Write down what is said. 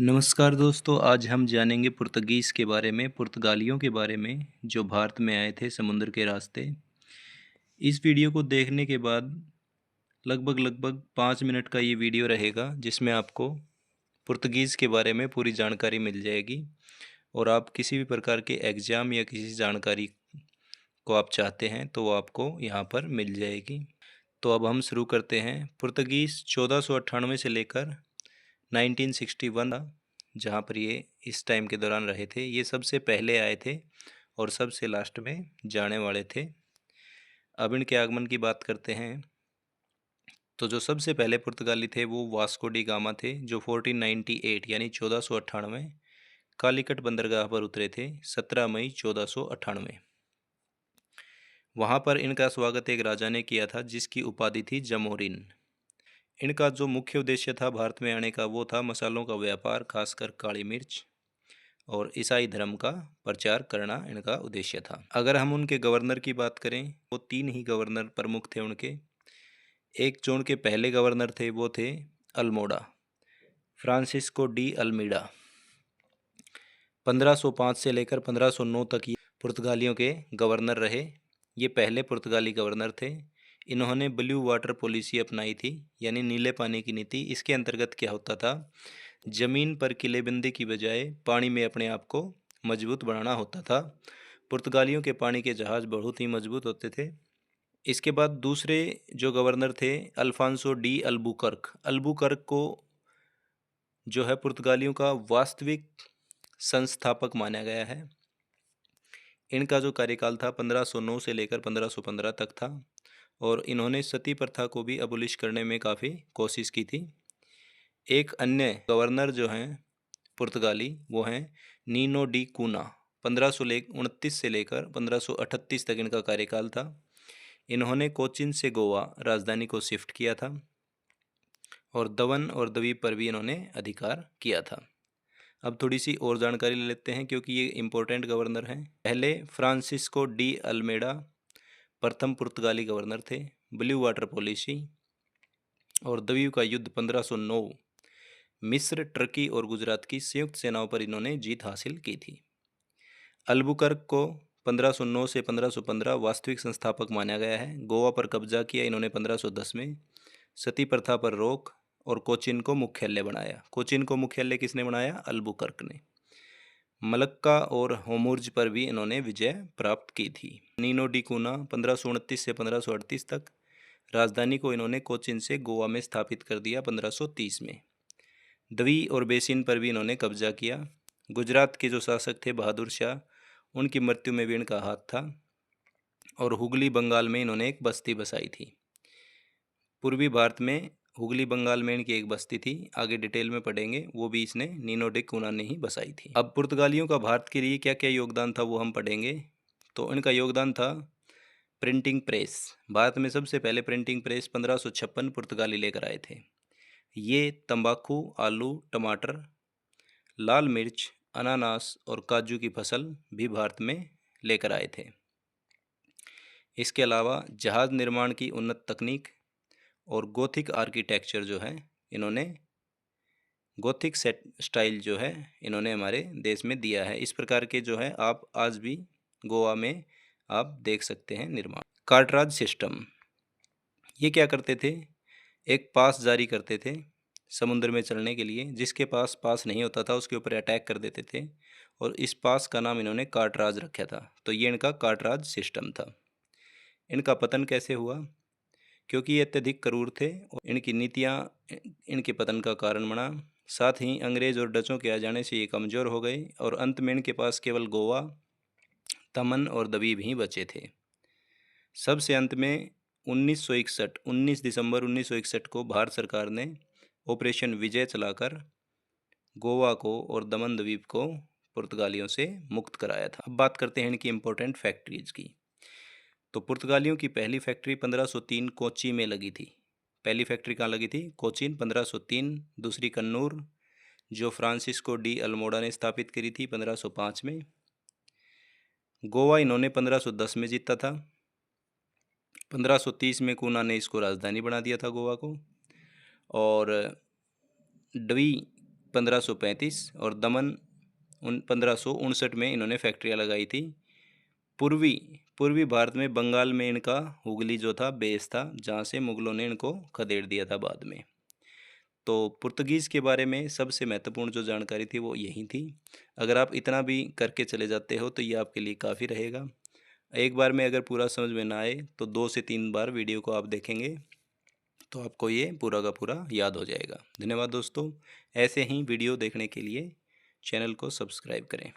नमस्कार दोस्तों, आज हम जानेंगे पुर्तगीज़ के बारे में, पुर्तगालियों के बारे में जो भारत में आए थे समुद्र के रास्ते। इस वीडियो को देखने के बाद लगभग 5 मिनट का ये वीडियो रहेगा जिसमें आपको पुर्तगीज़ के बारे में पूरी जानकारी मिल जाएगी और आप किसी भी प्रकार के एग्ज़ाम या किसी जानकारी को आप चाहते हैं तो वो आपको यहाँ पर मिल जाएगी। तो अब हम शुरू करते हैं। पुर्तगीज़ 1498 से लेकर 1961 था जहाँ पर ये इस टाइम के दौरान रहे थे। ये सबसे पहले आए थे और सबसे लास्ट में जाने वाले थे। अब इनके आगमन की बात करते हैं तो जो सबसे पहले पुर्तगाली थे वो वास्को डी गामा थे, जो 1498 यानी 1498 कालीकट बंदरगाह पर उतरे थे 17 मई 1498। वहाँ पर इनका स्वागत एक राजा ने किया था जिसकी उपाधि थी जमोरिन। इनका जो मुख्य उद्देश्य था भारत में आने का वो था मसालों का व्यापार, खासकर काली मिर्च और ईसाई धर्म का प्रचार करना इनका उद्देश्य था। अगर हम उनके गवर्नर की बात करें वो तीन ही गवर्नर प्रमुख थे उनके। एक जो उनके पहले गवर्नर थे वो थे अल्मोड़ा, फ्रांसिस्को डी अल्मीडा। 1505 से लेकर 1509 तक ये पुर्तगालियों के गवर्नर रहे। ये पहले पुर्तगाली गवर्नर थे। इन्होंने ब्लू वाटर पॉलिसी अपनाई थी, यानी नीले पानी की नीति। इसके अंतर्गत क्या होता था, ज़मीन पर किलेबंदी की बजाय पानी में अपने आप को मजबूत बनाना होता था। पुर्तगालियों के पानी के जहाज़ बहुत ही मजबूत होते थे। इसके बाद दूसरे जो गवर्नर थे अल्फांसो डी अल्बुकर्क। अल्बुकर्क को जो है पुर्तगालियों का वास्तविक संस्थापक माना गया है। इनका जो कार्यकाल था 1509 से लेकर 1515 तक था और इन्होंने सती प्रथा को भी अबोलिश करने में काफ़ी कोशिश की थी। एक अन्य गवर्नर जो हैं पुर्तगाली वो हैं नीनो डी कूना। 1529 से लेकर 1538 तक इनका कार्यकाल था। इन्होंने कोचिन से गोवा राजधानी को शिफ्ट किया था और दमन और द्वीप पर भी इन्होंने अधिकार किया था। अब थोड़ी सी और जानकारी ले लेते हैं क्योंकि ये इम्पोर्टेंट गवर्नर हैं। पहले फ्रांसिस्को डी अल्मेडा प्रथम पुर्तगाली गवर्नर थे। ब्लू वाटर पॉलिसी और द्वीप का युद्ध 1509 मिस्र, टर्की और गुजरात की संयुक्त सेनाओं पर इन्होंने जीत हासिल की थी। अल्बुकर्क को 1509 से 1515 वास्तविक संस्थापक माना गया है। गोवा पर कब्जा किया इन्होंने 1510 में। सती प्रथा पर रोक और कोचिन को मुख्यालय बनाया। कोचिन को मुख्यालय किसने बनाया, अल्बुकर्क ने। मलक्का और होमुर्ज पर भी इन्होंने विजय प्राप्त की थी। नीनो डी कूना 1529 से 1538 तक। राजधानी को इन्होंने कोचिन से गोवा में स्थापित कर दिया 1530 में। द्वी और बेसिन पर भी इन्होंने कब्जा किया। गुजरात के जो शासक थे बहादुर शाह, उनकी मृत्यु में भी इनका हाथ था और हुगली बंगाल में इन्होंने एक बस्ती बसाई थी। पूर्वी भारत में हुगली बंगाल में इनकी एक बस्ती थी, आगे डिटेल में पढ़ेंगे, वो भी इसने नीनो डे कूना ने ही बसाई थी। अब पुर्तगालियों का भारत के लिए क्या क्या योगदान था वो हम पढ़ेंगे। तो इनका योगदान था प्रिंटिंग प्रेस। भारत में सबसे पहले प्रिंटिंग प्रेस 1556 पुर्तगाली लेकर आए थे। ये तंबाकू, आलू, टमाटर, लाल मिर्च, अनानास और काजू की फसल भी भारत में लेकर आए थे। इसके अलावा जहाज़ निर्माण की उन्नत तकनीक और गोथिक आर्किटेक्चर जो है इन्होंने गोथिक सेट स्टाइल जो है इन्होंने हमारे देश में दिया है। इस प्रकार के जो है आप आज भी गोवा में आप देख सकते हैं निर्माण। कार्टराज सिस्टम, ये क्या करते थे, एक पास जारी करते थे समुद्र में चलने के लिए। जिसके पास पास नहीं होता था उसके ऊपर अटैक कर देते थे और इस पास का नाम इन्होंने कार्टराज रखा था। तो ये इनका कार्टराज सिस्टम था। इनका पतन कैसे हुआ, क्योंकि ये अत्यधिक क्रूर थे और इनकी नीतियाँ इनके पतन का कारण बना। साथ ही अंग्रेज और डचों के आ जाने से ये कमज़ोर हो गए और अंत में इनके पास केवल गोवा, तमन और दवीब ही बचे थे। सबसे अंत में 1961 19 दिसंबर 1961 को भारत सरकार ने ऑपरेशन विजय चलाकर गोवा को और दमन द्वीप को पुर्तगालियों से मुक्त कराया था। अब बात करते हैं इनकी इम्पोर्टेंट फैक्ट्रीज़ की। तो पुर्तगालियों की पहली फैक्ट्री 1503 कोच्चि में लगी थी। पहली फैक्ट्री कहाँ लगी थी, कोचीन 1503। दूसरी कन्नूर जो फ्रांसिस्को डी अल्मोड़ा ने स्थापित करी थी 1505 में। गोवा इन्होंने 1510 में जीता था। 1530 में कूना ने इसको राजधानी बना दिया था गोवा को। और डवी 1535 और दमन 1559 में इन्होंने फैक्ट्रियाँ लगाई थी। पूर्वी भारत में बंगाल में इनका हुगली जो था बेस था, जहाँ से मुगलों ने इनको खदेड़ दिया था बाद में। तो पुर्तगीज़ के बारे में सबसे महत्वपूर्ण जो जानकारी थी वो यही थी। अगर आप इतना भी करके चले जाते हो तो ये आपके लिए काफ़ी रहेगा। एक बार में अगर पूरा समझ में ना आए तो 2 से 3 बार वीडियो को आप देखेंगे तो आपको ये पूरा का पूरा याद हो जाएगा। धन्यवाद दोस्तों। ऐसे ही वीडियो देखने के लिए चैनल को सब्सक्राइब करें।